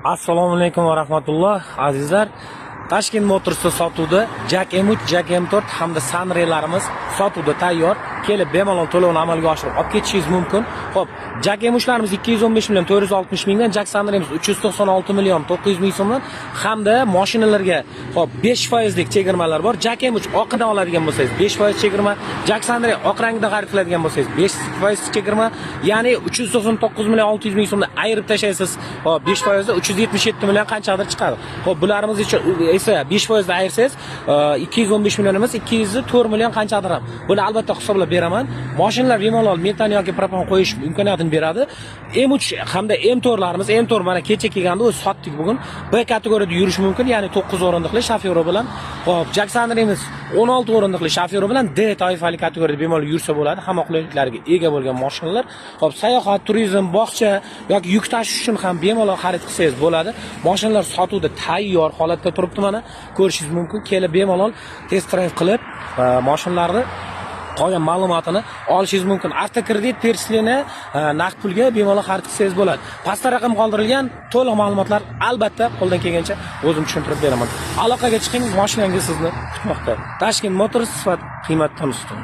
Assalomu alaykum va rahmatulloh azizlar. Toshkent Motorsda sotuvda Jak M3, Jak M4 hamda Sunray'larimiz sotuvda tayyor. Kelib bemalol to'lovni amalga oshirib olib ketishingiz mumkin. Xo'p, Jak M3'larimiz 215 million 460 mingdan, Jak Sunray'miz 396 million 900 ming so'mdan hamda mashinalarga xo'p 5% lik chegirmalar bor. Jak M3 oqidan oladigan bo'lsangiz 5% chegirma, Jak Sunray oq rangda xarid qiladigan bo'lsangiz 5% chegirma, ya'ni 399 million 600 ming so'mdan ayirib tashlaysiz. Xo'p, 5% da 377 million qanchadir chiqadi. Xo'p, bularimiz esa 5% da ayirsangiz 215 million emas, 204 million qanchadir ham. Buni albatta hisoblab beraman. Mashinalar bemalol metan yoki propan qo'yish imkoniyatini beradi. M3 hamda M4larimiz, M4 mana kecha kelganda o'z sotdik bugun. B kategoriyada yurish mumkin, ya'ni 9 o'rindiqli shofyori bilan. Xo'p, Jak Sunray'miz 16 o'rindiqli shofyori bilan D toifali kategoriyada bemalol yursa bo'ladi. Hamma qulayliklarga ega bo'lgan mashinalar. Xo'p, sayohat, turizm, bog'cha yoki yuk tashish uchun ham bemalol xarid qilsangiz bo'ladi. Mashinalar sotuvda tayyor holatda turibdi mana. Ko'rishingiz mumkin. Kelib bemalol test drive qilib mashinalarni qolgan ma'lumotini olishingiz mumkin. Avtokredit, perslini naqd pulga bemalol xarid qilsangiz bo'ladi. Pastda raqam qoldirilgan, to'liq ma'lumotlar albatta qo'ldan kelgancha o'zim tushuntirib beraman. Aloqaga chiqing, mashinangiz sizni kutmoqda. Toshkent Motors sifat qiymatdan ustun.